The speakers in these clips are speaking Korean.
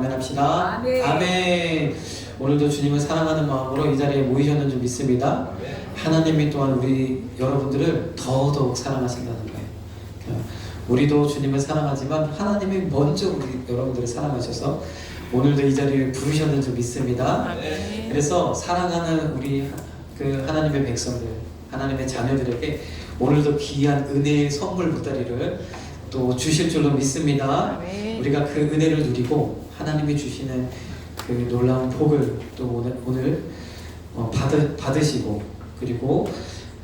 아멘 합시다. 아멘. 아멘. 오늘도 주님을 사랑하는 마음으로 이 자리에 모이셨는 줄 믿습니다. 하나님이 또한 우리 여러분들을 더더욱 사랑하신다는 거예요. 그러니까 우리도 주님을 사랑하지만 하나님이 먼저 우리 여러분들을 사랑하셔서 오늘도 이 자리에 부르셨는 줄 믿습니다. 아멘. 그래서 사랑하는 우리 그 하나님의 백성들, 하나님의 자녀들에게 오늘도 귀한 은혜의 선물 보따리를 또 주실 줄로 믿습니다. 아멘. 우리가 그 은혜를 누리고 하나님이 주시는 그 놀라운 복을 또 오늘 받으시고, 그리고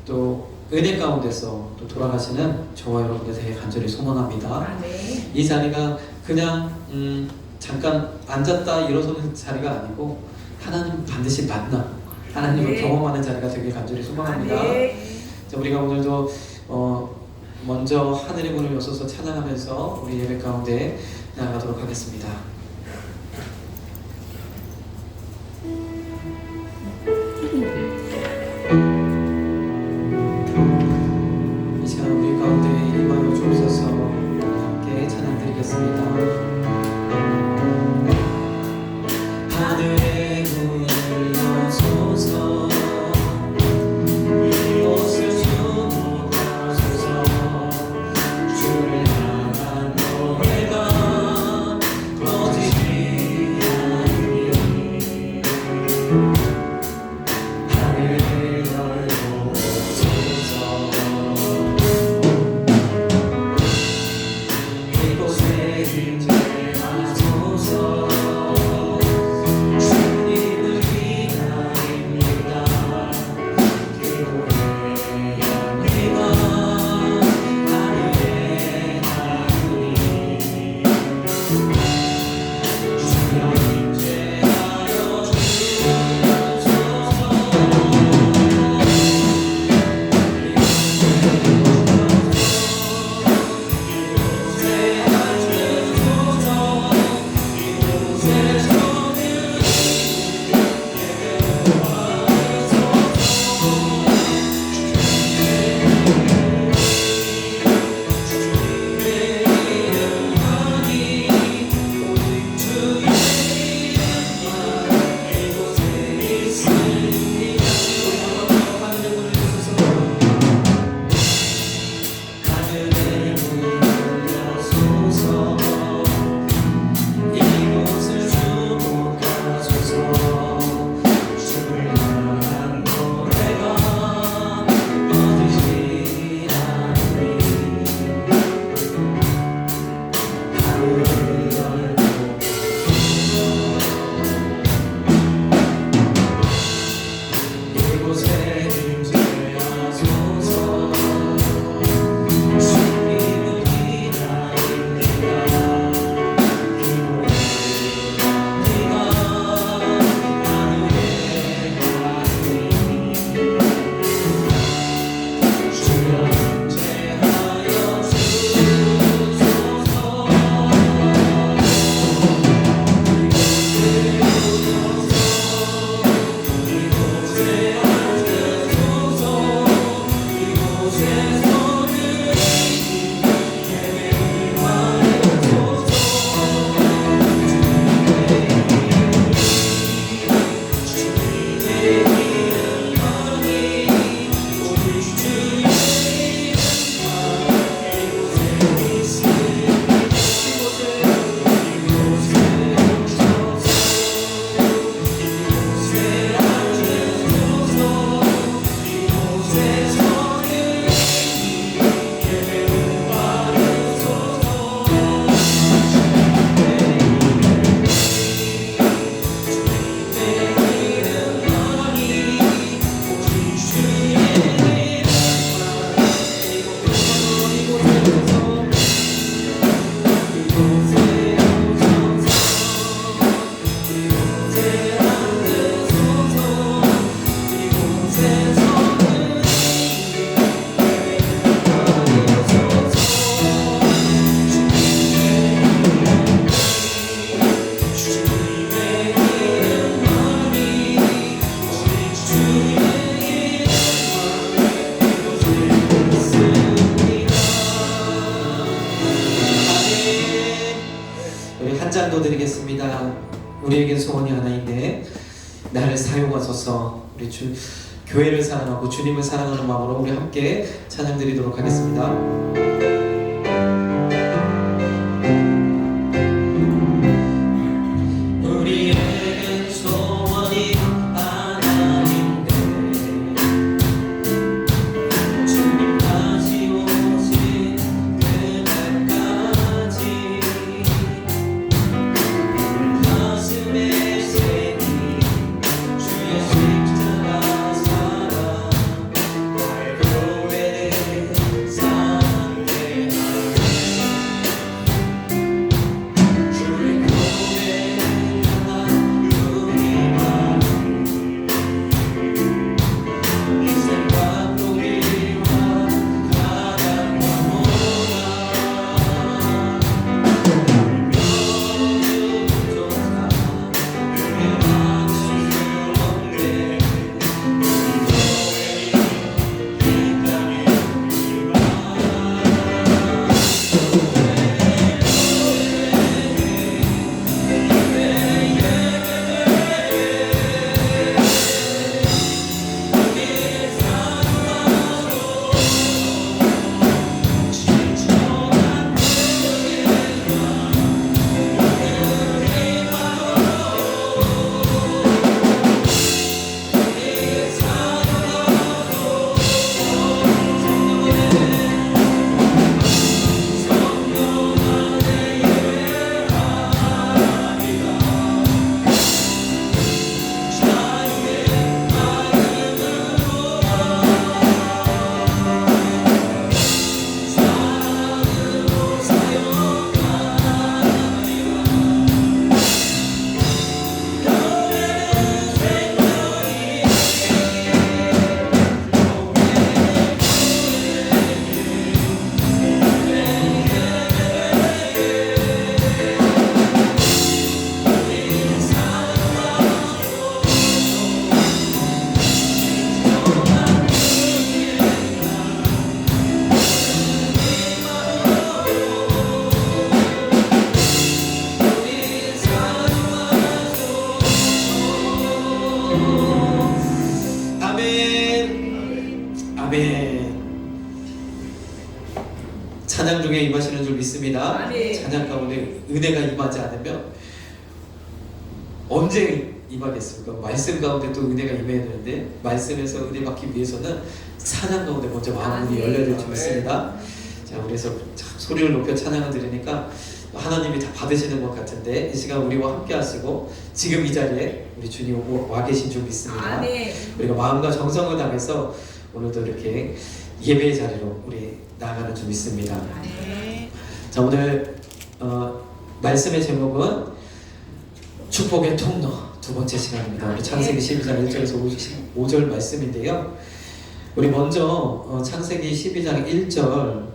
또 은혜 가운데서 또 돌아가시는 저와 여러분들 되게 간절히 소망합니다. 아멘. 이 자리가 그냥 잠깐 앉았다 일어서는 자리가 아니고 하나님 반드시 만나 하나님을 네. 경험하는 자리가 되게 간절히 소망합니다. 아멘. 자, 우리가 오늘도 먼저 하늘의 문을 여서서 찬양하면서 우리 예배 가운데 나아가도록 하겠습니다. 이 시간 우리 가운데 임하여 주옵소서. 함께 찬양드리겠습니다. 하늘의 문을 여소서, 이곳을 주목하소서. 주를 향한 노래가 터질 기도드리겠습니다. 우리에겐 소원이 하나인데 나를 사용하소서. 우리 교회를 사랑하고 주님을 사랑하는 마음으로 우리 함께 찬양드리도록 하겠습니다. 찬양 중에 임하시는 줄 믿습니다. 찬양 가운데 은혜가 임하지 않으면 언제 임하겠습니까? 말씀 가운데 또 은혜가 임해야 되는데 말씀에서 은혜 받기 위해서는 찬양 가운데 먼저 마음문이 열려야 될 줄 믿습니다. 자, 그래서 소리를 높여 찬양을 드리니까 하나님이 다 받으시는 것 같은데 이 시간 우리와 함께 하시고 지금 이 자리에 우리 주님 와 계신 줄 믿습니다. 우리가 마음과 정성을 다해서 오늘도 이렇게 예배의 자리로 우리 나아가는 줄 믿습니다. 자, 오늘 말씀의 제목은 축복의 통로 두 번째 시간입니다. 우리 창세기 12장 1절에서 5절 말씀인데요. 우리 먼저 창세기 12장 1절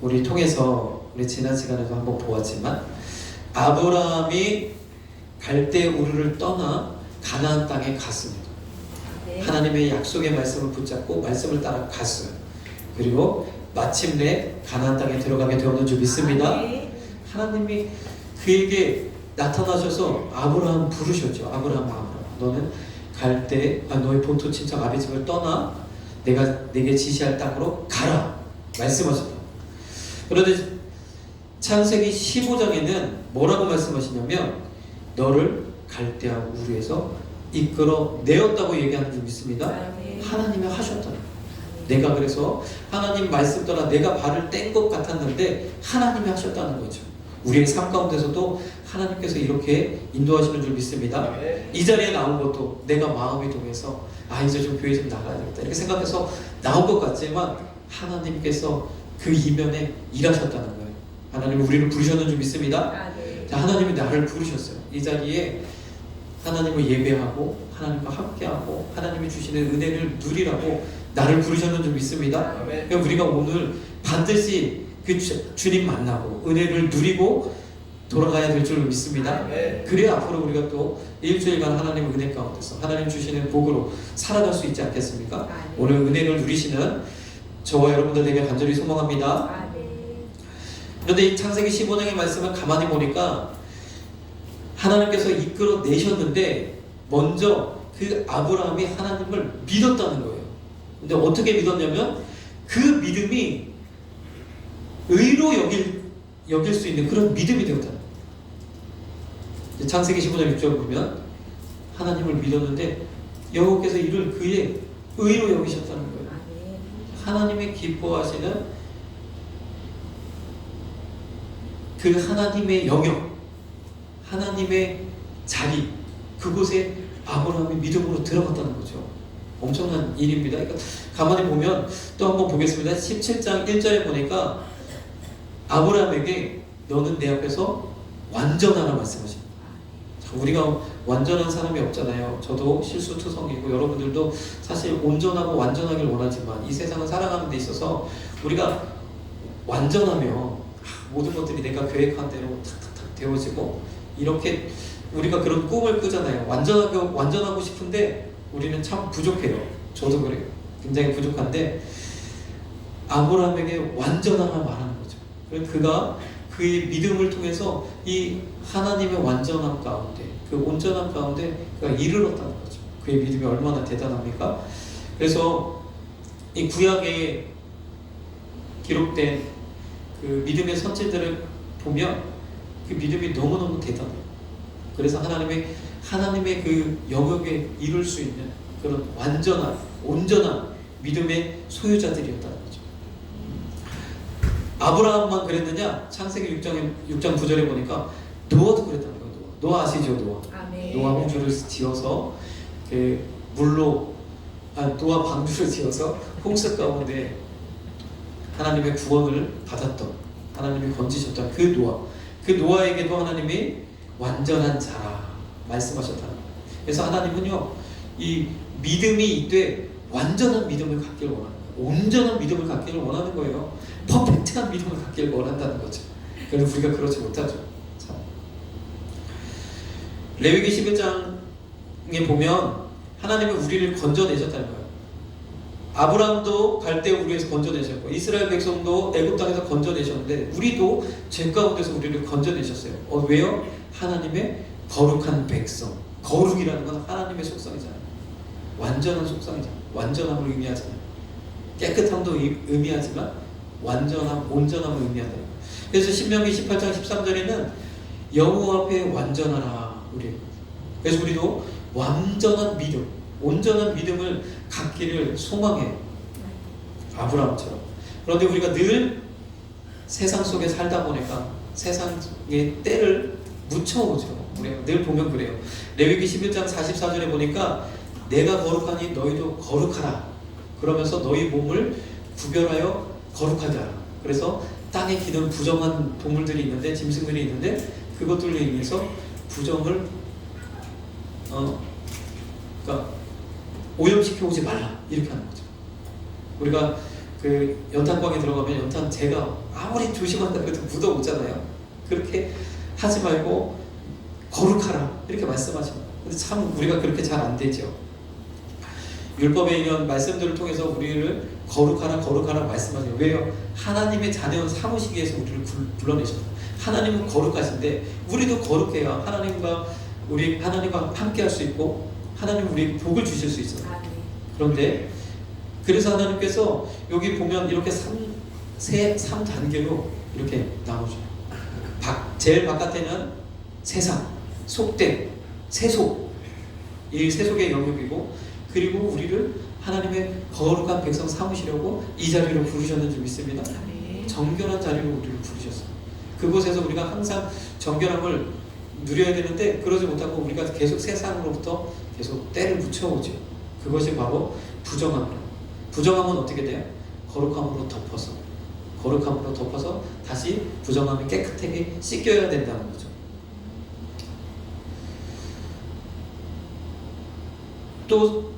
우리 통해서 우리 지난 시간에도 한번 보았지만 아브라함이 갈대 우르를 떠나 가나안 땅에 갔습니다. 하나님의 약속의 말씀을 붙잡고 말씀을 따라 갔어요. 그리고 마침내 가나안 땅에 들어가게 되었는 줄 믿습니다. 하나님이 그에게 나타나셔서 아브라함 부르셨죠. 아브라함, 너는 너의 본토 친척 아비 집을 떠나 내가 내게 지시할 땅으로 가라 말씀하셨다. 그런데 창세기 15장에는 뭐라고 말씀하시냐면 너를 갈대아 우르에서 이끌어 내었다고 얘기하는 줄 믿습니다. 하나님이 하셨다. 내가 그래서 하나님 말씀 따라 내가 발을 뗀 것 같았는데 하나님이 하셨다는 거죠. 우리의 삶 가운데서도 하나님께서 이렇게 인도하시는 줄 믿습니다. 이 자리에 나온 것도 내가 마음이 동해서 이제 좀 교회 좀 나가야 되겠다 이렇게 생각해서 나온 것 같지만 하나님께서 그 이면에 일하셨다는 거예요. 하나님이 우리를 부르셨는 줄 믿습니다. 자, 하나님이 나를 부르셨어요. 이 자리에 하나님을 예배하고 하나님과 함께하고 하나님이 주시는 은혜를 누리라고 나를 부르셨는 줄 믿습니다. 그러니까 우리가 오늘 반드시 그 주님 만나고 은혜를 누리고 돌아가야 될 줄 믿습니다. 그래야 앞으로 우리가 또 일주일간 하나님의 은혜 가운데서 하나님 주시는 복으로 살아갈 수 있지 않겠습니까? 오늘 은혜를 누리시는 저와 여러분들 되게 간절히 소망합니다. 그런데 이 창세기 15장의 말씀을 가만히 보니까 하나님께서 이끌어 내셨는데 먼저 그 아브라함이 하나님을 믿었다는 거예요. 근데 어떻게 믿었냐면 그 믿음이 의로 여길 수 있는 그런 믿음이 되었다는 거예요. 창세기 15장 6절 보면 하나님을 믿었는데 여호와께서 이를 그의 의로 여기셨다는 거예요. 하나님의 기뻐하시는 그 하나님의 영역, 하나님의 자리, 그곳에 아브라함이 믿음으로 들어갔다는 거죠. 엄청난 일입니다. 그러니까 가만히 보면 또 한번 보겠습니다. 17장 1절에 보니까 아브라함에게 너는 내 앞에서 완전하라 말씀하십니다. 우리가 완전한 사람이 없잖아요. 저도 실수투성이고 여러분들도 사실 온전하고 완전하길 원하지만 이 세상을 살아가는 데 있어서 우리가 완전하면 모든 것들이 내가 계획한 대로 탁탁탁 되어지고 이렇게 우리가 그런 꿈을 꾸잖아요. 완전하고 싶은데 우리는 참 부족해요. 저도 그래요. 굉장히 부족한데 아브라함에게 완전하라 말하는 거죠. 그래서 그가 그의 믿음을 통해서 이 하나님의 완전함 가운데, 그 온전함 가운데 그가 이르렀다는 거죠. 그의 믿음이 얼마나 대단합니까? 그래서 이 구약에 기록된 그 믿음의 선지들을 보면 그 믿음이 너무너무 대단해요. 그래서 하나님의 그 영역에 이룰 수 있는 그런 완전한, 온전한 믿음의 소유자들이었다는 거죠. 아브라함만 그랬느냐? 창세기 6장 9절에 보니까 노아도 그랬다는 거예요. 노아 아시죠? 노아 방주를 지어서 그 노아 방주를 지어서 홍수 가운데 하나님의 구원을 받았던, 하나님이 건지셨던 그 노아에게도 하나님이 완전한 자라 말씀하셨다는 거예요. 그래서 하나님은요, 이 믿음이 있되 완전한 믿음을 갖기를 원하는 거예요. 온전한 믿음을 갖기를 원하는 거예요. 퍼펙트한 믿음을 갖기를 원한다는 거죠. 그런데 우리가 그렇지 못하죠. 참. 레위기 11장에 보면 하나님은 우리를 건져내셨다는 거예요. 아브라함도 갈대 우리에서 건져내셨고 이스라엘 백성도 애굽 땅에서 건져내셨는데 우리도 죄 가운데서 우리를 건져내셨어요. 왜요? 하나님의 거룩한 백성. 거룩이라는 건 하나님의 속성이잖아요. 완전한 속성이잖아요. 완전함을 의미하잖아요. 깨끗함도 의미하지만 완전함, 온전함을 의미한다는 거예요. 그래서 신명기 18장 13절에는 여호와 앞에 완전하라 우리. 그래서 우리도 완전한 믿음, 온전한 믿음을 갖기를 소망해요. 아브라함처럼. 그런데 우리가 늘 세상 속에 살다 보니까 세상의 때를 묻혀오죠. 우리가 늘 보면 그래요. 레위기 11장 44절에 보니까 내가 거룩하니 너희도 거룩하라. 그러면서 너희 몸을 구별하여 거룩하게 하라. 그래서 땅에 기는 부정한 동물들이 있는데, 짐승들이 있는데 그것들로 인해서 부정을 그러니까 오염시켜 오지 말라 이렇게 하는 거죠. 우리가 그 연탄광에 들어가면 연탄 재가 아무리 조심한다고 해도 묻어 오잖아요. 그렇게 하지 말고 거룩하라 이렇게 말씀하십니다. 근데 참 우리가 그렇게 잘 안 되죠. 율법의 이런 말씀들을 통해서 우리를 거룩하라 말씀하세요. 왜요? 하나님의 자녀 삼으시기 위해서 우리를 불러내셨어요. 하나님은 거룩하신데 우리도 거룩해야 하나님과 함께 할 수 있고 하나님 우리에게 복을 주실 수 있어요. 그런데 그래서 하나님께서 여기 보면 이렇게 3단계로 이렇게 나눠줘요. 제일 바깥에는 세상, 속된, 세속, 이 세속의 영역이고, 그리고 우리를 하나님의 거룩한 백성 삼으시려고 이 자리로 부르셨는지 믿습니다. 정결한 자리로 우리를 부르셨어요. 그곳에서 우리가 항상 정결함을 누려야 되는데 그러지 못하고 우리가 계속 세상으로부터 계속 때를 묻혀오죠. 그것이 바로 부정함이에요. 부정함은 어떻게 돼요? 거룩함으로 덮어서 다시 부정함이 깨끗하게 씻겨야 된다는 거죠. 또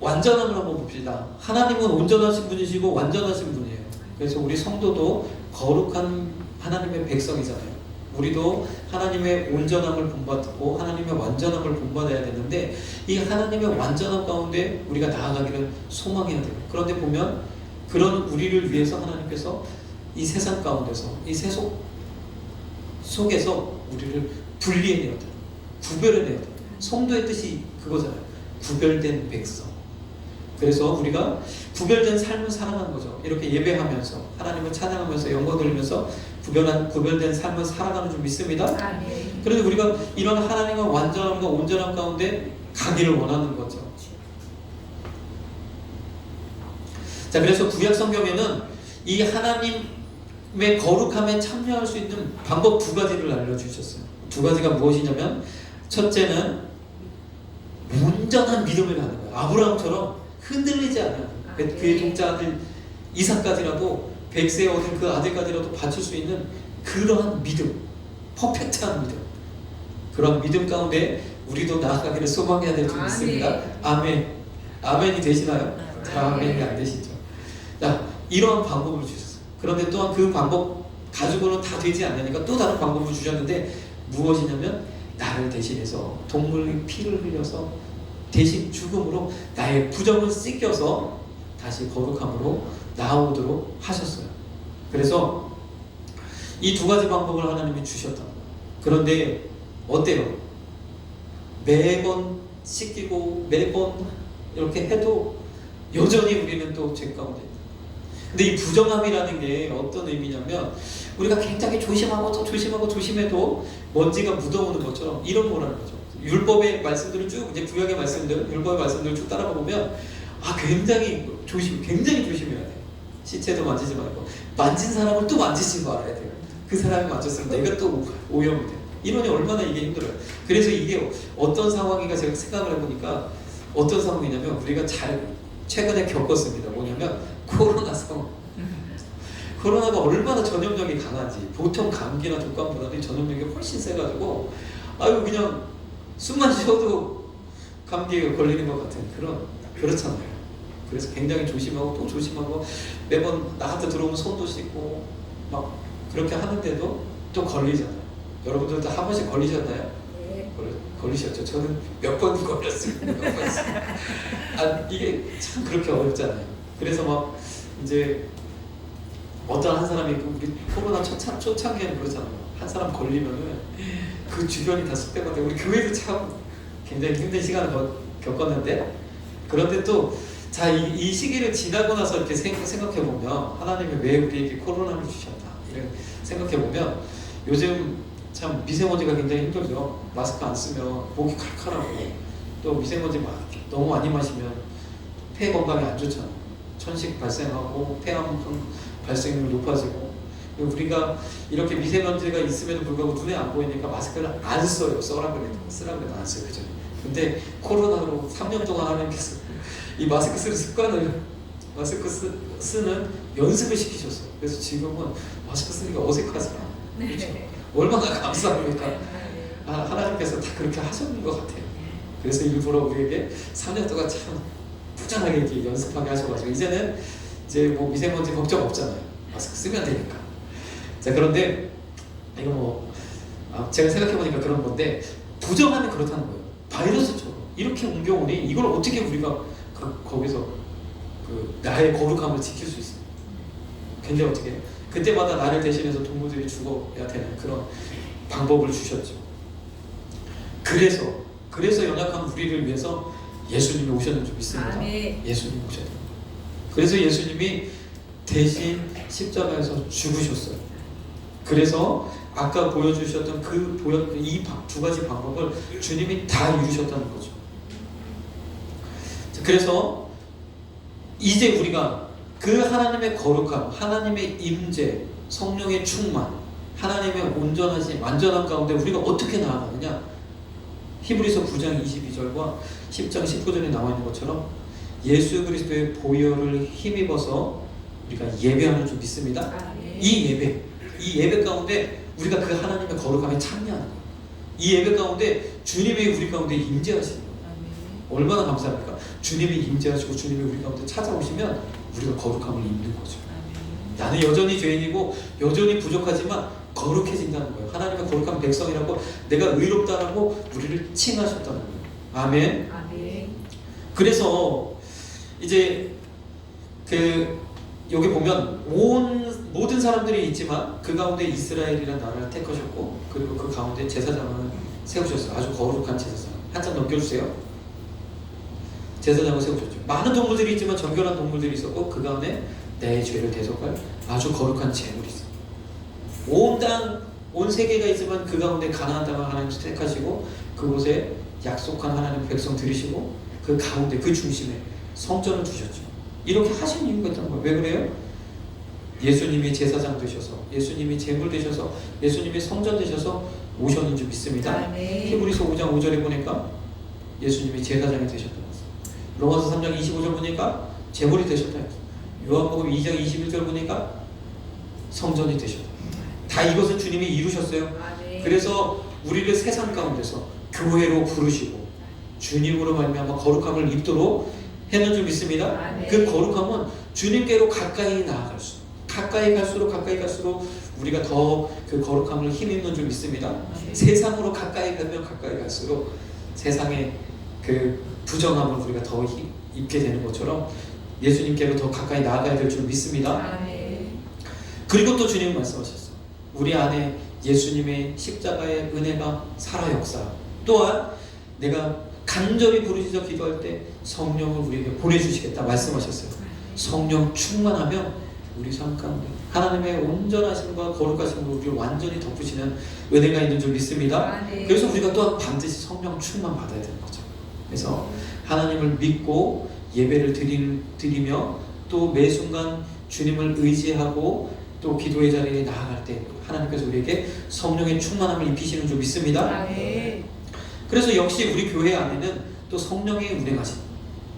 완전함을 한번 봅시다. 하나님은 온전하신 분이시고 완전하신 분이에요. 그래서 우리 성도도 거룩한 하나님의 백성이잖아요. 우리도 하나님의 온전함을 본받고 하나님의 완전함을 본받아야 되는데 이 하나님의 완전함 가운데 우리가 나아가기를 소망해야 돼요. 그런데 보면 그런 우리를 위해서 하나님께서 이 세상 가운데서 이 세속 속에서 우리를 분리해내야 돼요. 구별해내야 돼. 성도의 뜻이 그거잖아요. 구별된 백성. 그래서 우리가 구별된 삶을 살아가는 거죠. 이렇게 예배하면서 하나님을 찬양하면서 영광 돌리면서 구별된 삶을 살아가는 줄 믿습니다. 그래서 우리가 이런 하나님의 완전함과 온전함 가운데 가기를 원하는 거죠. 자, 그래서 구약 성경에는 이 하나님의 거룩함에 참여할 수 있는 방법 두 가지를 알려주셨어요. 두 가지가 무엇이냐면, 첫째는 온전한 믿음을 갖는 거예요. 아브라함처럼 흔들리지 않는, 그의 동자 아들 이삭까지라도 100세에 얻은 그 아들까지라도 바칠 수 있는 그러한 믿음, 퍼펙트한 믿음, 그런 믿음 가운데 우리도 나아가기를 소망해야 될 줄 믿습니다. 아멘. 아멘이 되시나요? 아멘이 안 되시죠? 자, 이러한 방법을 주셨어요. 그런데 또한 그 방법 가지고는 다 되지 않으니까 또 다른 방법을 주셨는데, 무엇이냐면 나를 대신해서 동물의 피를 흘려서 대신 죽음으로 나의 부정을 씻겨서 다시 거룩함으로 나오도록 하셨어요. 그래서 이 두 가지 방법을 하나님이 주셨다. 그런데 어때요? 매번 씻기고 매번 이렇게 해도 여전히 우리는 또 죄 가운데 있다. 근데 이 부정함이라는 게 어떤 의미냐면, 우리가 굉장히 조심하고 또 조심하고 조심해도 먼지가 묻어오는 것처럼 이런 거라는 거죠. 율법의 말씀들을 쭉, 이제 구약의 말씀들, 율법의 말씀들을 쭉 따라가 보면 굉장히 조심해야 돼. 시체도 만지지 말고, 만진 사람을 또 만지지 말아야 돼요. 그 사람이 만졌으면 내가 또 오염이 돼. 이러니 얼마나 이게 힘들어요. 그래서 이게 어떤 상황인가 제가 생각을 해보니까, 어떤 상황이냐면 우리가 최근에 겪었습니다. 뭐냐면 코로나 상황. 코로나가 얼마나 전염력이 강한지, 보통 감기나 독감보다는 전염력이 훨씬 세가지고 그냥 숨만 쉬어도 감기에 걸리는 것 같은 그렇잖아요. 그래서 굉장히 조심하고 또 조심하고, 매번 나한테 들어오면 손도 씻고 막 그렇게 하는데도 또 걸리잖아요. 여러분들도 한 번씩 걸리셨나요? 네. 걸리셨죠? 저는 몇 번 걸렸습니다. 몇 번씩. 이게 참 그렇게 어렵잖아요. 그래서 막 이제 어떤 한 사람이, 우리 코로나 초창기에는 그렇잖아요. 한 사람 걸리면은 그 주변이 다 쑥대밭에, 우리 교회도 참 굉장히 힘든 시간을 겪었는데, 그런데 또 이 시기를 지나고 나서 이렇게 생각해 보면, 하나님이 왜 우리에게 코로나를 주셨나 이런 생각해 보면, 요즘 참 미세먼지가 굉장히 힘들죠. 마스크 안 쓰면 목이 칼칼하고, 또 미세먼지 너무 많이 마시면 폐 건강에 안 좋잖아요. 천식 발생하고 폐암 발생률 높아지고, 우리가 이렇게 미세먼지가 있음에도 불구하고 눈에 안 보이니까 마스크를 안 써요. 쓰라 그래도 안 써요. 그죠? 근데 코로나로 3년 동안 하나님께서 이 마스크 쓰는 습관을, 쓰는 연습을 시키셨어요. 그래서 지금은 마스크 쓰니까 어색하지 않아요. 그렇죠? 얼마나 감사합니까? 하나님께서 다 그렇게 하셨는 것 같아요. 그래서 일부러 우리에게 3년 동안 참 부단하게 이렇게 연습하게 하셔가지고, 이제는 이제 뭐 미세먼지 걱정 없잖아요. 마스크 쓰면 되니까. 자, 그런데 이거 제가 생각해보니까 그런 건데, 부정하면 그렇다는 거예요. 바이러스처럼 이렇게 옮겨오니 이걸 어떻게 우리가 거기서 나의 거룩함을 지킬 수 있어요? 근데 어떻게 해요? 그때마다 나를 대신해서 동물들이 죽어야 되는 그런 방법을 주셨죠. 그래서 연약한 우리를 위해서 예수님이 오셨는 줄 믿습니다. 예수님이 오셨다. 그래서 예수님이 대신 십자가에서 죽으셨어요. 그래서 아까 보여주셨던 이 두 가지 방법을 주님이 다 이루셨다는 거죠. 그래서 이제 우리가 그 하나님의 거룩함, 하나님의 임재, 성령의 충만, 하나님의 온전하신 완전함 가운데 우리가 어떻게 나아가느냐? 히브리서 9장 22절과 10장 19절에 나와 있는 것처럼 예수 그리스도의 보혈을 힘입어서 우리가 예배하는 줄 믿습니다. 이 예배 가운데 우리가 그 하나님의 거룩함에 참여하는 거예요. 이 예배 가운데 주님이 우리 가운데 임재하시는 거예요. 얼마나 감사합니까? 주님이 임재하시고 주님이 우리 가운데 찾아오시면 우리가 거룩함을 입는 거죠. 나는 여전히 죄인이고 여전히 부족하지만 거룩해진다는 거예요. 하나님의 거룩한 백성이라고, 내가 의롭다라고 우리를 칭하셨다는 거예요. 아멘. 그래서 이제 여기 보면 모든 사람들이 있지만 그 가운데 이스라엘이라는 나라를 택하셨고, 그리고 그 가운데 제사장은 세우셨어요. 아주 거룩한 제사장. 한 장 넘겨주세요. 제사장을 세우셨죠. 많은 동물들이 있지만 정결한 동물들이 있었고 그 가운데 내 죄를 대속할 아주 거룩한 제물이 있어요. 온 땅, 온 세계가 있지만 그 가운데 가나안 땅을 하나님 택하시고 그곳에 약속한 하나님 백성 들이시고 그 가운데 그 중심에 성전을 두셨죠. 이렇게 하신 이유가 있다는 거예요. 왜 그래요? 예수님이 제사장 되셔서, 예수님이 제물 되셔서, 예수님이 성전 되셔서 오셨는 줄 믿습니다. 히브리서 5장 5절에 보니까 예수님이 제사장이 되셨다는 거예요. 로마서 3장 25절 보니까 제물이 되셨다는 거예요. 요한복음 2장 21절 보니까 성전이 되셨다. 다 이것은 주님이 이루셨어요. 그래서 우리를 세상 가운데서 교회로 부르시고 주님으로 말미암아 거룩함을 입도록 했는 줄 믿습니다. 그 거룩함은 주님께로 가까이 나아갈수록, 가까이 갈수록 우리가 더 그 거룩함을 힘입는 줄 믿습니다. 세상으로 가까이 가면 가까이 갈수록 세상의 그 부정함을 우리가 더 입게 되는 것처럼 예수님께로 더 가까이 나아가야 될 줄 믿습니다. 그리고 또 주님 말씀하셨어요. 우리 안에 예수님의 십자가의 은혜가 살아 역사. 또한 내가 간절히 부르짖어 기도할 때 성령을 우리에게 보내주시겠다 말씀하셨어요. 성령 충만하면 우리 삶 가운데 하나님의 온전하심과 거룩하심으로 우리를 완전히 덮으시는 은혜가 있는 줄 믿습니다. 그래서 우리가 또한 반드시 성령 충만 받아야 되는 거죠. 그래서 하나님을 믿고 예배를 드리며 또 매 순간 주님을 의지하고 또 기도의 자리에 나아갈 때 하나님께서 우리에게 성령의 충만함을 입히시는 줄 믿습니다. 그래서 역시 우리 교회 안에는 또 성령의 운행하심,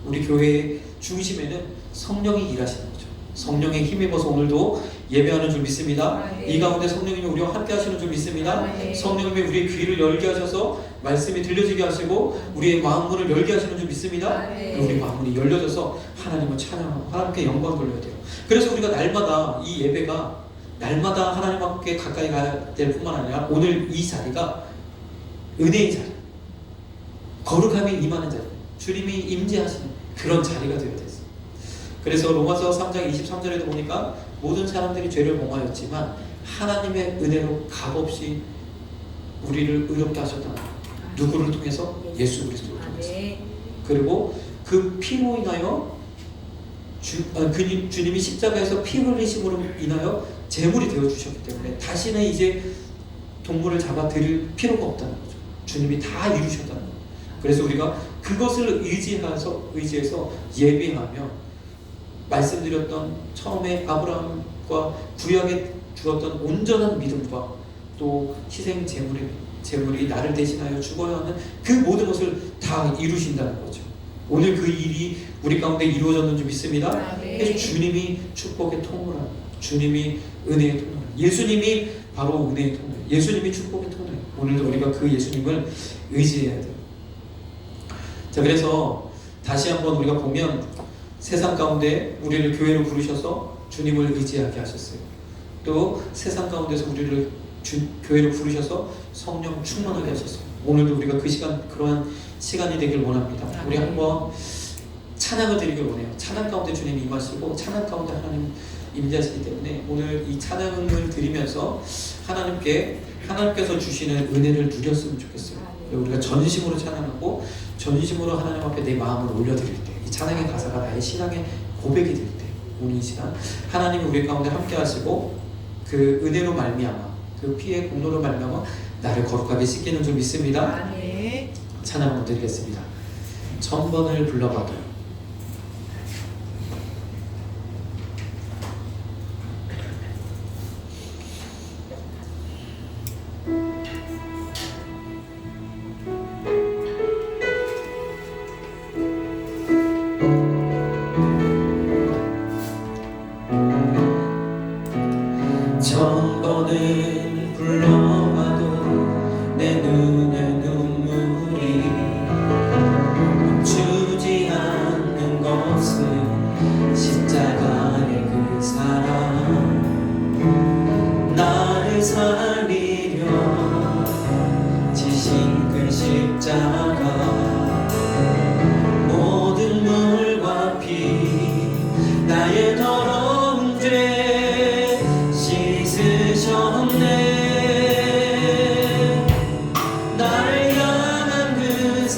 우리 교회의 중심에는 성령이 일하시는 거죠. 성령의 힘입어서 오늘도 예배하는 줄 믿습니다. 이 가운데 성령님이 우리와 함께 하시는 줄 믿습니다. 성령님이 우리의 귀를 열게 하셔서 말씀이 들려지게 하시고 우리의 마음문을 열게 하시는 줄 믿습니다. 우리 마음문이 열려져서 하나님을 찬양하고 하나님께 영광 돌려야 돼요. 그래서 우리가 날마다 이 예배가 날마다 하나님 함께 가까이 가야 될 뿐만 아니라 오늘 이 자리가 은혜의 자리, 거룩함이 임하는 자리, 주님이 임재하시는 그런 자리가 되어야 됐어요. 그래서 로마서 3장 23절에도 보니까 모든 사람들이 죄를 범하였지만 하나님의 은혜로 값없이 우리를 의롭게 하셨다는 거예요. 누구를 통해서? 예수 그리스도를 통해서. 그리고 그 피로 인하여 주님이 십자가에서 피 흘리심으로 인하여 제물이 되어주셨기 때문에 다시는 이제 동물을 잡아 드릴 필요가 없다는 거죠. 주님이 다 이루셨다는 거예요. 그래서 우리가 그것을 의지해서 예배하며 말씀드렸던 처음에 아브라함과 구약에 주었던 온전한 믿음과 또 희생 제물이 나를 대신하여 죽어야 하는 그 모든 것을 다 이루신다는 거죠. 오늘 그 일이 우리 가운데 이루어졌는 줄 믿습니다. 그래서 주님이 축복의 통로라, 주님이 은혜의 통로라, 예수님이 바로 은혜의 통로, 예수님이 축복의 통로예요. 오늘도 우리가 그 예수님을 의지해야 돼요. 자, 그래서 다시 한번 우리가 보면 세상 가운데 우리를 교회로 부르셔서 주님을 의지하게 하셨어요. 또 세상 가운데서 우리를 교회로 부르셔서 성령 충만하게 하셨어요. 오늘도 우리가 그 시간, 그러한 시간이 되길 원합니다. 우리 한번 찬양을 드리길 원해요. 찬양 가운데 주님이 임하시고 찬양 가운데 하나님 임재하시기 때문에 오늘 이 찬양을 드리면서 하나님께서 주시는 은혜를 누렸으면 좋겠어요. 우리가 전심으로 찬양하고 전심으로 하나님 앞에 내 마음을 올려드릴 때, 이 찬양의 가사가 나의 신앙의 고백이 될 때, 오늘 이 시간 하나님이 우리 가운데 함께 하시고 그 은혜로 말미암아, 그 피의 공로로 말미암아 나를 거룩하게 씻기는 줄 믿습니다. 찬양 한번 드리겠습니다. 1000번을 불러봐도 내 눈에 눈물이 멈추지 않아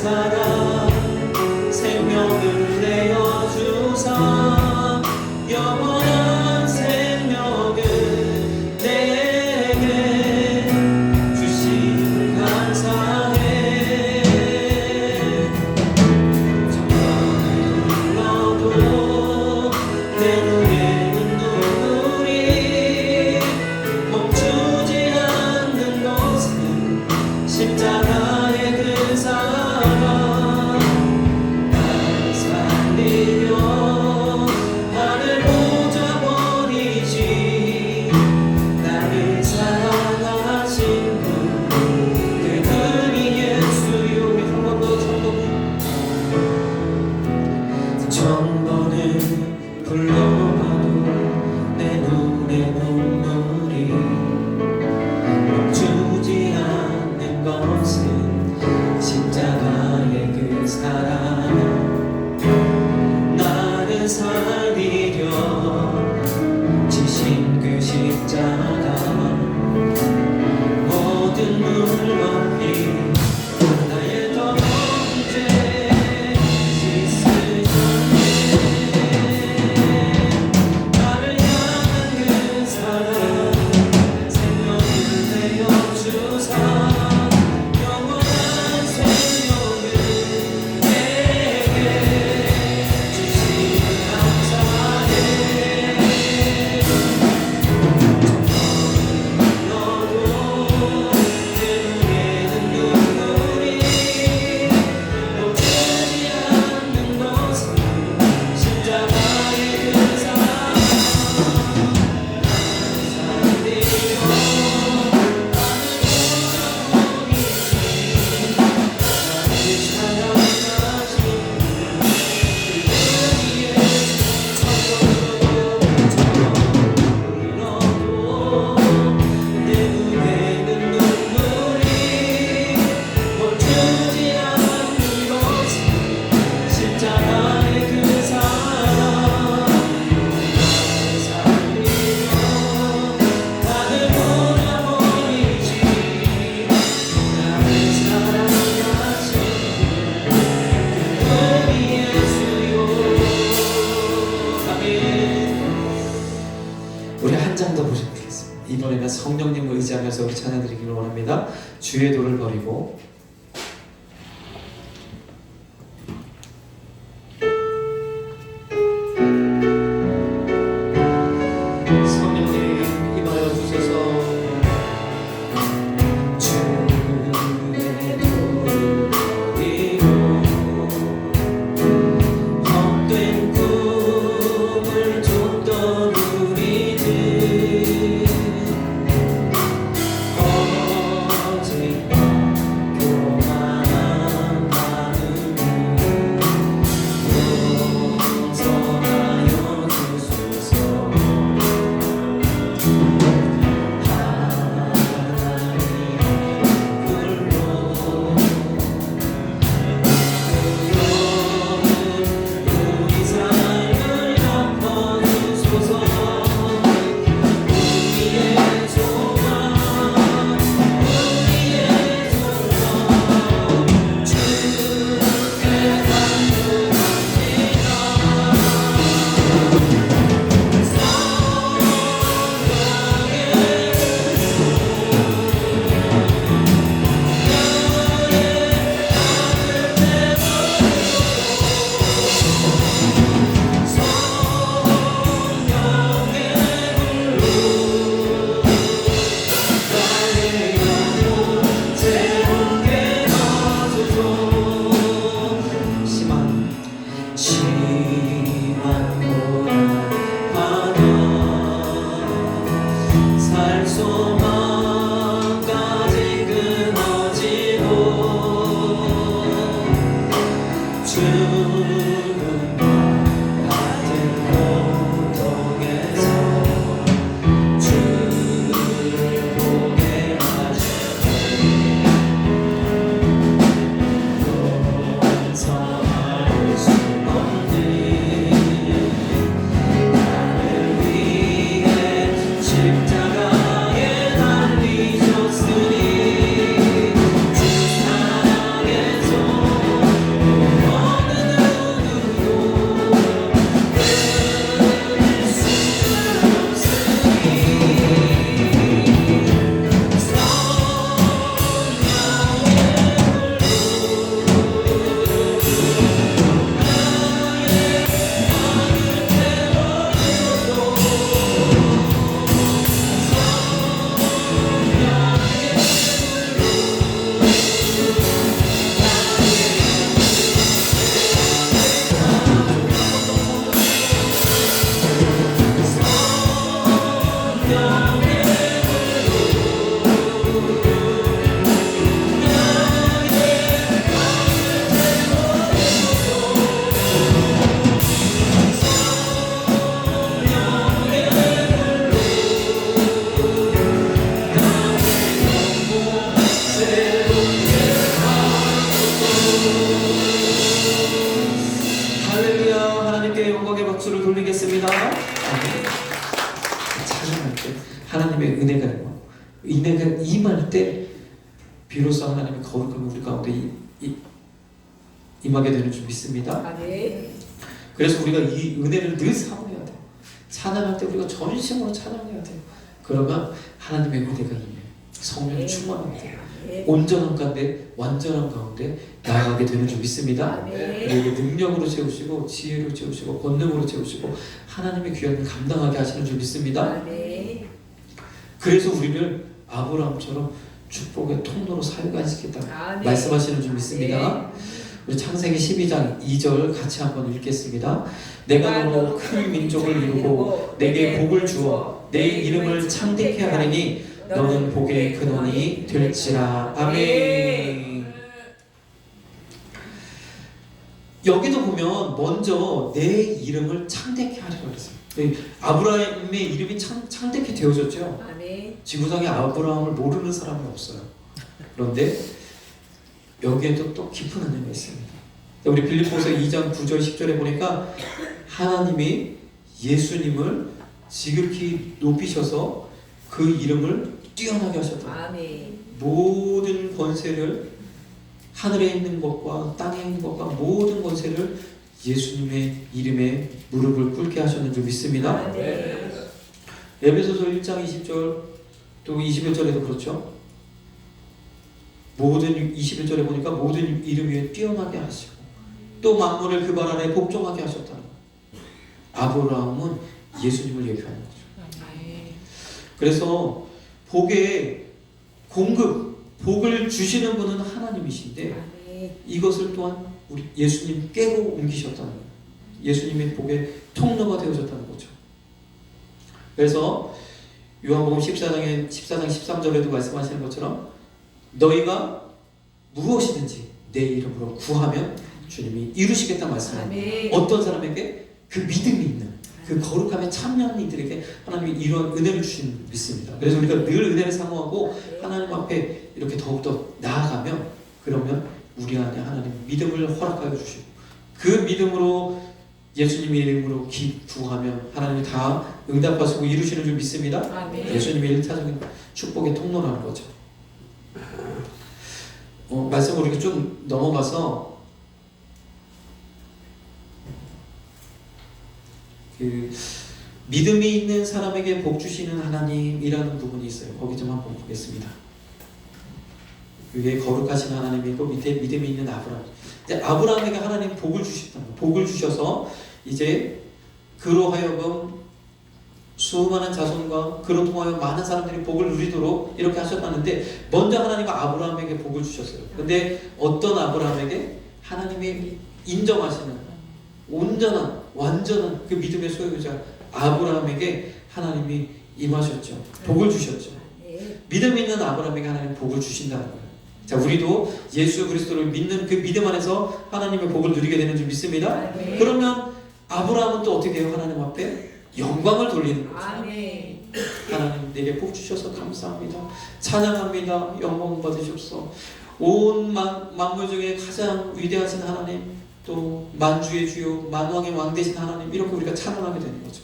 사랑 생명을 내어주사 영원한 생명을 내게 주심을 감사해. 정말 흘러도 내 눈에는 눈물이 멈추지 않는 것은 십자가의 그 사랑. 나를 살리려 하늘 보좌 버리시 나를 사랑하신 분 그분이 예수요. 우리 한 번 더 천번을 불러봐도 내 눈에 눈물이 멈추지 않는 것은 십자가의 그 사랑. 나를 살리려 지신 그 십자가 모든 물건이 나의 더 문제 씻으셨네. 나를 향한 그 사랑 생명을 내어주사 영원한 생명을 내게 주시니 감사해. 너도 내 눈에는 눈물이 멈추지 않는 것은 십자가의 그 사랑. 살리려 나를 사랑하신 그분이 흘러도 내 눈에는 눈물이 멈추지 않는 것은 십자가의 그 사랑. 나를 살리려 나를 보내버리지 나를 사랑하신 그분이 예수요. 아멘. 우리 한 장 더 보시면 되겠습니다. 이번에는 성령님을 의지하면서 우리 찬양드리기를 원합니다. 주의 도를 버리고. 성령님 임하여 주소서. 주의 도를 버리고 헛된 꿈을 쫓던 우리들 오직 할렐루야. 하나님께 영광의 박수를 돌리겠습니다. 찬양할 때 하나님의 은혜가 임할 때 비로소 하나님의 거룩함이 우리 가운데 임하게 되는 줄 믿습니다. 그래서 우리가 이 은혜를 늘 사모해야 돼요. 찬양할 때 우리가 전심으로 찬양해야 돼요. 그러면 하나님의 은혜가 임해요. 성령이 충만합니다. 온전한 가운데, 완전한 가운데 나아가게 되는 줄 믿습니다. 우리에게 능력으로 채우시고 지혜로 채우시고 권능으로 채우시고 하나님의 귀한 일 감당하게 하시는 줄 믿습니다. 그래서 우리를 아브라함처럼 축복의 통로로 사용하시겠다 말씀하시는 줄 믿습니다. 우리 창세기 12장 2절 같이 한번 읽겠습니다. 내가 너로 큰 민족을 이루고 내게 복을 주어 내 이름을 창대케 하리니 너는 복의 근원이 될지라. 아멘. 여기도 보면 먼저 내 이름을 창대케 하리라 그랬어요. 아브라함의 이름이 창대케 되어졌죠. 지구상에 아브라함을 모르는 사람이 없어요. 그런데 여기에도 또 깊은 은혜가 있습니다. 우리 빌립보서 2장 9절 10절에 보니까 하나님이 예수님을 지극히 높이셔서 그 이름을 뛰어나게 하셨다. 모든 권세를, 하늘에 있는 것과 땅에 있는 것과 모든 권세를 예수님의 이름에 무릎을 꿇게 하셨는 줄 믿습니다. 에베소서 1장 20절 또 21절에도 그렇죠. 모든 21절에 보니까 모든 이름 위에 뛰어나게 하시고 또 만물을 그 발 아래 복종하게 하셨다는 거예요. 아브라함은 예수님을 예표하는 거죠. 그래서 복의 공급, 복을 주시는 분은 하나님이신데 이것을 또한 우리 예수님 깨고 옮기셨다는 거예요. 예수님의 복의 통로가 되어졌다는 거죠. 그래서 요한복음 14장 13절에도 말씀하시는 것처럼 너희가 무엇이든지 내 이름으로 구하면 주님이 이루시겠다 말씀합니다. 어떤 사람에게? 그 믿음이 있는, 그 거룩함에 참여하는 이들에게 하나님이 이런 은혜를 주신 믿습니다. 그래서 우리가 늘 은혜를 사모하고 하나님 앞에 이렇게 더욱더 나아가면 그러면 우리 안에 하나님 믿음을 허락하여 주시고 그 믿음으로 예수님의 이름으로 구하면 하나님이 다 응답하시고 이루시는 줄 믿습니다. 예수님의 일차적인 축복의 통로라는 거죠. 말씀을 우리가 좀 넘어가서 믿음이 있는 사람에게 복 주시는 하나님이라는 부분이 있어요. 거기 좀 한번 보겠습니다. 위에 거룩하신 하나님이고 밑에 믿음이 있는 아브라함. 이제 아브라함에게 하나님 복을 주셨다는 거예요. 복을 주셔서 이제 그로 하여금 수많은 자손과 그로 통하여 많은 사람들이 복을 누리도록 이렇게 하셨다는데 먼저 하나님과 아브라함에게 복을 주셨어요. 근데 어떤 아브라함에게? 하나님이 인정하시는 온전한 완전한 그 믿음의 소유자 아브라함에게 하나님이 임하셨죠. 복을 주셨죠. 믿음 있는 아브라함에게 하나님 복을 주신다는 거예요. 자, 우리도 예수 그리스도를 믿는 그 믿음 안에서 하나님의 복을 누리게 되는 줄 믿습니다. 그러면 아브라함은 또 어떻게 해요? 하나님 앞에 영광을 돌리는 거죠. 하나님 내게 복 주셔서 감사합니다. 찬양합니다. 영광 받으시옵소서. 온 만물 중에 가장 위대하신 하나님, 또 만주의 주요 만왕의 왕 되신 하나님, 이렇게 우리가 찬양하게 되는 거죠.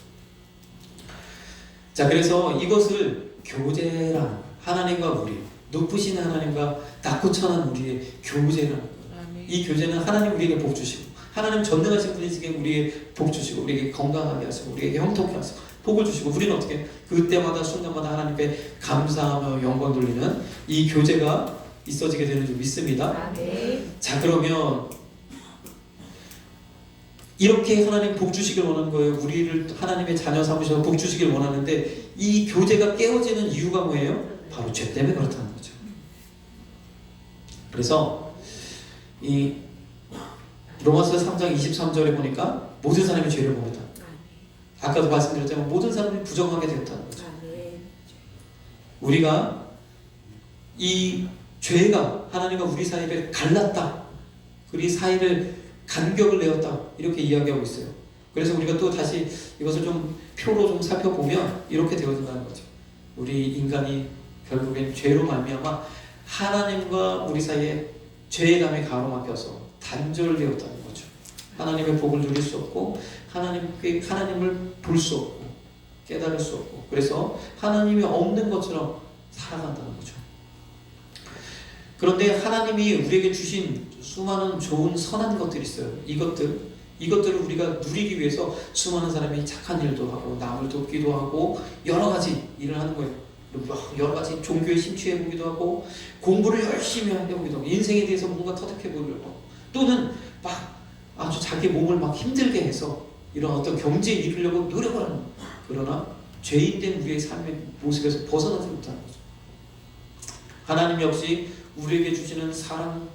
자, 그래서 이것을 교제라는 거예요. 하나님과 우리, 높으신 하나님과 낮고 천한 우리의 교제라는 거예요. 이 교제는 하나님 우리에게 복 주시고 하나님 전능하신 분이시기에 우리에게 복 주시고 우리에게 건강하게 하시고 우리에게 형통케 하시고 복을 주시고 우리는 어떻게 그때마다 순간마다 하나님께 감사하며 영광 돌리는 이 교제가 있어지게 되는 줄 믿습니다. 자, 그러면 이렇게 하나님 복 주시길 원하는 거예요. 우리를 하나님의 자녀 삼으셔서 복 주시길 원하는데 이 교제가 깨어지는 이유가 뭐예요? 바로 죄 때문에 그렇다는 거죠. 그래서 이 로마서 3장 23절에 보니까 모든 사람이 죄를 범했다. 아까도 말씀드렸지만 모든 사람이 부정하게 되었다는 거죠. 우리가 이 죄가 하나님과 우리 사이를 갈랐다. 우리 사이를 간격을 내었다. 이렇게 이야기하고 있어요. 그래서 우리가 또 다시 이것을 좀 표로 좀 살펴보면 이렇게 되어진다는 거죠. 우리 인간이 결국엔 죄로 말미암아 하나님과 우리 사이에 죄의 담에 가로막혀서 단절되었다는 거죠. 하나님의 복을 누릴 수 없고 하나님을 볼 수 없고 깨달을 수 없고, 그래서 하나님이 없는 것처럼 살아간다는 거죠. 그런데 하나님이 우리에게 주신 수많은 좋은 선한 것들이 있어요. 이것들을 우리가 누리기 위해서 수많은 사람이 착한 일도 하고 남을 돕기도 하고 여러 가지 일을 하는 거예요. 여러 가지 종교에 심취해 보기도 하고 공부를 열심히 해보기도 하고 인생에 대해서 뭔가 터득해 보려고 하고, 또는 막 아주 자기 몸을 막 힘들게 해서 이런 어떤 경지에 이르려고 노력을 하는 거예요. 그러나 죄인된 우리의 삶의 모습에서 벗어나지 못하는 거죠. 하나님 역시 우리에게 주시는 사랑,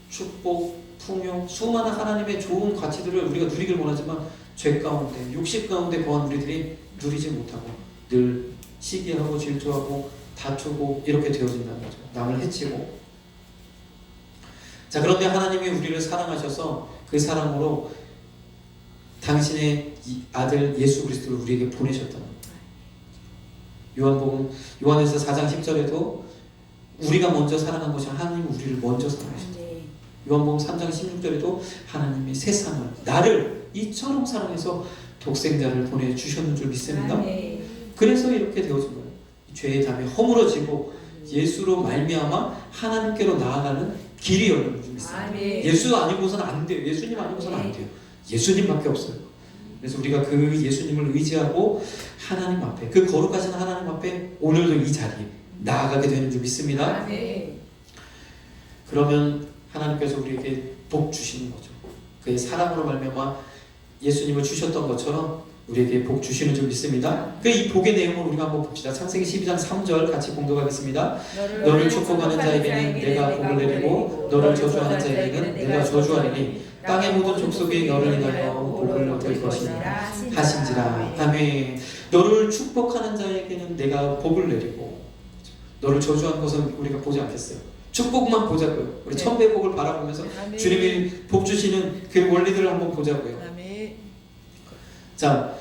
축복, 풍요, 수많은 하나님의 좋은 가치들을 우리가 누리길 원하지만 죄 가운데, 욕심 가운데 거한 우리들이 누리지 못하고 늘 시기하고 질투하고 다투고 이렇게 되어진다는 거죠. 남을 해치고. 자, 그런데 하나님이 우리를 사랑하셔서 그 사랑으로 당신의 아들 예수 그리스도를 우리에게 보내셨다는 거예요. 요한에서 4장 10절에도 우리가 먼저 사랑한 것이 하나님이 우리를 먼저 사랑하셨다. 요한복음 3장 16절에도 하나님이 세상을, 나를 이처럼 사랑해서 독생자를 보내주셨는 줄 믿습니다. 그래서 이렇게 되어진 거예요. 죄의 담이 허물어지고 예수로 말미암아 하나님께로 나아가는 길이 열리는 줄 믿습니다. 예수 아니고서는 안 돼요. 예수님 아니고서는 안 돼요. 예수님밖에 없어요. 그래서 우리가 그 예수님을 의지하고 하나님 앞에, 그 거룩하신 하나님 앞에 오늘도 이 자리에 나아가게 되는 줄 믿습니다. 그러면 하나님께서 우리에게 복 주시는 거죠. 그의 사랑으로 말미암아 예수님을 주셨던 것처럼 우리에게 복 주시는 줄 믿습니다. 그 이 복의 내용을 우리가 한번 봅시다. 창세기 12장 3절 같이 공독하겠습니다. 너를 축복하는 자에게는 내가 복을 내리고 너를 저주하는 자에게는 내가 저주하리니 땅의 모든 족속이 너를 인하여 복을 얻을 것이니라 하신지라. 아멘. 너를 축복하는 자에게는 내가 복을 내리고, 너를 저주하는 것은 우리가 보지 않겠어요. 축복만 보자고요. 우리 천배 복을 바라보면서 주님이 복 주시는 그 원리들을 한번 보자고요. 자,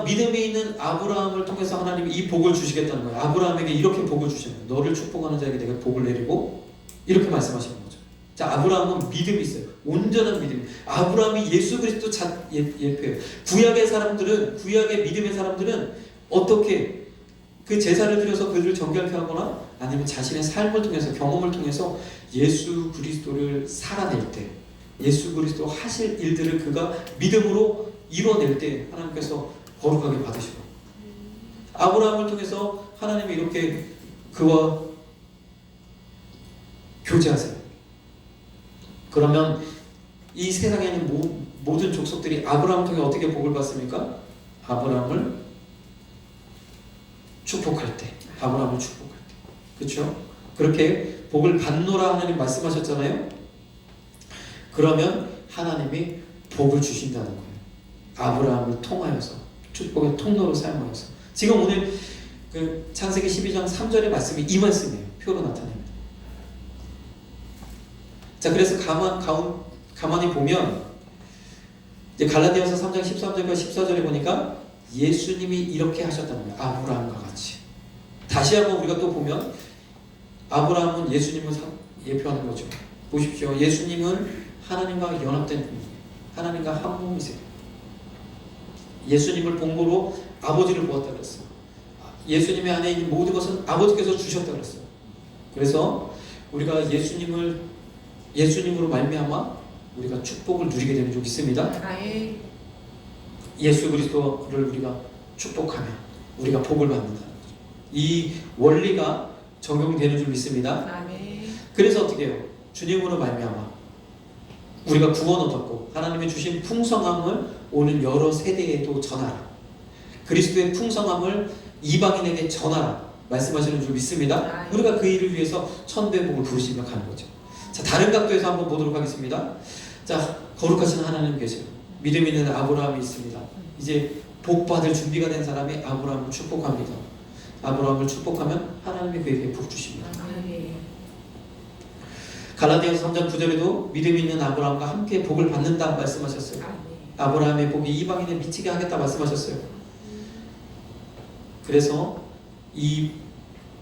믿음이 있는 아브라함을 통해서 하나님이 이 복을 주시겠다는 거예요. 아브라함에게 이렇게 복을 주시는 거예요. 너를 축복하는 자에게 내가 복을 내리고, 이렇게 말씀하시는 거죠. 자, 아브라함은 믿음이 있어요. 온전한 믿음. 아브라함이 예수 그리스도 예표예요. 구약의 믿음의 사람들은 어떻게 그 제사를 드려서 그들을 정결케 하거나 아니면 자신의 삶을 통해서, 경험을 통해서 예수 그리스도를 살아낼 때, 예수 그리스도 하실 일들을 그가 믿음으로 이뤄낼 때 하나님께서 거룩하게 받으시고, 아브라함을 통해서 하나님이 이렇게 그와 교제하세요. 그러면 이 세상에 있는 모든 족속들이 아브라함을 통해 어떻게 복을 받습니까? 아브라함을 축복할 때, 그렇죠? 그렇게 복을 받노라 하나님 말씀하셨잖아요. 그러면 하나님이 복을 주신다는 거예요. 아브라함을 통하여서, 축복의 통로로 사용하여서. 지금 오늘 그 창세기 12장 3절의 말씀이 이 말씀이에요. 표로 나타냅니다. 자, 그래서 가만히 보면 이제 갈라디아서 3장 13절과 14절에 보니까 예수님이 이렇게 하셨다는 거예요. 아브라함과 같이. 다시 한번 우리가 또 보면 아브라함은 예수님을 예표하는 거죠. 보십시오. 예수님은 하나님과 연합된 분이에요. 하나님과 한 몸이세요. 예수님을 본거로 아버지를 보았다 그랬어요. 예수님의 안에 있는 모든 것은 아버지께서 주셨다 그랬어요. 그래서 우리가 예수님으로 말미암아 우리가 축복을 누리게 되는 줄 믿습니다. 예수 그리스도를 우리가 축복하면 우리가 복을 받는다는 거죠. 이 원리가 적용되는 줄 믿습니다. 그래서 어떻게 해요? 주님으로 말미암아 우리가 구원을 얻고 하나님이 주신 풍성함을 오는 여러 세대에도 전하라. 그리스도의 풍성함을 이방인에게 전하라 말씀하시는 줄 믿습니다. 우리가 그 일을 위해서 천배복을 부르시며 가는 거죠. 자, 다른 각도에서 한번 보도록 하겠습니다. 자, 거룩하신 하나님 계세요. 믿음 있는 아브라함이 있습니다. 이제 복받을 준비가 된 사람이 아브라함을 축복합니다. 아브라함을 축복하면 하나님이 그에게 복 주십니다. 갈라디아서 3장 9절에도 믿음 있는 아브라함과 함께 복을 받는다 말씀하셨어요. 아브라함의 복이 이방인에 미치게 하겠다 말씀하셨어요. 그래서 이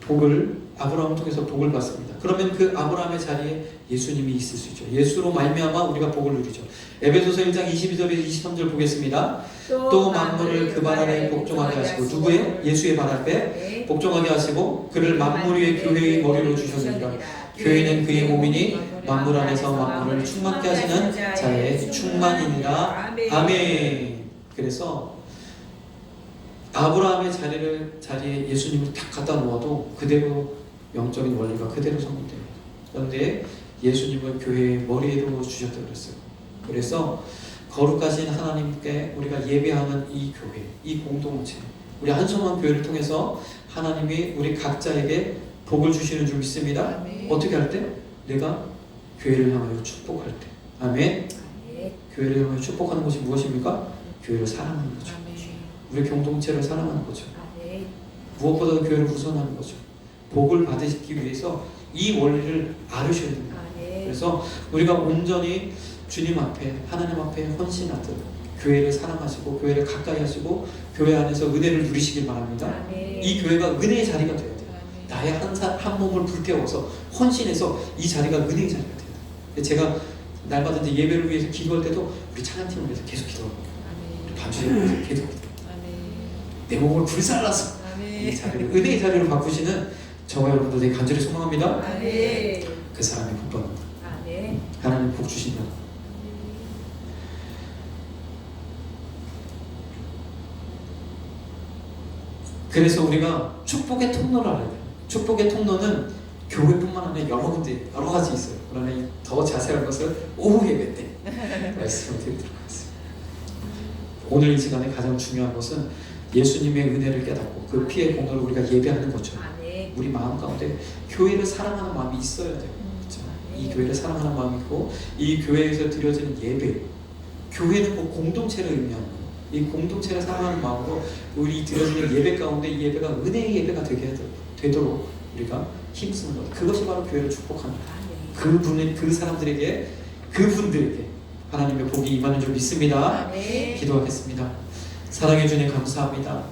복을 아브라함을 통해서 복을 받습니다. 그러면 그 아브라함의 자리에 예수님이 있을 수 있죠. 예수로 말미암아 우리가 복을 누리죠. 에베소서 1장 22절에서 23절 보겠습니다. 또 만물을 그 발 아래 복종하게 하시고, 누구의? 예수의 발 앞에 복종하게 하시고 그를 만물 위에 교회의 머리로 주셨느니라. 교회는 그의 몸이니 만물 안에서 만물을 충만케 하시는 자의 충만이니라. 아멘. 그래서 아브라함의 자리에 예수님을 딱 갖다 놓아도 그대로 영적인 원리가 그대로 성립됩니다. 그런데 예수님은 교회의 머리에도 주셨다고 그랬어요. 그래서 거룩하신 하나님께 우리가 예배하는 이 교회, 이 공동체, 우리 한성원 교회를 통해서 하나님이 우리 각자에게 복을 주시는 줄 믿습니다. 아멘. 어떻게 할 때? 내가 교회를 향하여 축복할 때. 아멘. 교회를 향하여 축복하는 것이 무엇입니까? 교회를 사랑하는 거죠. 우리 공동체를 사랑하는 거죠. 무엇보다도 교회를 우선하는 거죠. 복을 받으시기 위해서 이 원리를 알으셔야 됩니다. 그래서 우리가 온전히 주님 앞에, 하나님 앞에 헌신하듯 교회를 사랑하시고 교회를 가까이 하시고 교회 안에서 은혜를 누리시길 바랍니다. 이 교회가 은혜의 자리가 되어야 돼요. 나의 한 몸을 불태워서 헌신해서 이 자리가 은혜의 자리가 돼요. 제가 날마다 이제 예배를 위해서 기도할 때도 우리 찬양팀을 위해서 계속 기도합니다. 우리 반주에 위해서 계속 기도합니다. 내 몸을 불살라서 이 자리를 은혜의 자리로 바꾸시는 저와 여러분들에게 간절히 소망합니다. 그 사람이 복 받는다. 하나님 복 주신다. 그래서 우리가 축복의 통로를 알아야 돼요. 축복의 통로는 교회뿐만 아니라 여러 군데 여러 가지 있어요. 그러나 더 자세한 것을 오후 예배 때 말씀을 드리도록 하겠습니다. 오늘 이 시간에 가장 중요한 것은 예수님의 은혜를 깨닫고 그 피의 공로를 우리가 예배하는 것처럼 우리 마음 가운데 교회를 사랑하는 마음이 있어야 돼요. 그렇죠? 이 교회를 사랑하는 마음이 있고 이 교회에서 드려지는 예배, 교회는 그 공동체를 의미하는 거예요. 이 공동체를 사랑하는 마음으로 우리 드려지는 예배 가운데 이 예배가 은혜의 예배가 되도록 우리가 힘쓰는 것. 그것이 바로 교회를 축복하는 거예요. 그 사람들에게, 그분들에게 하나님의 복이 임하는 줄 믿습니다. 기도하겠습니다. 사랑해 주님 감사합니다.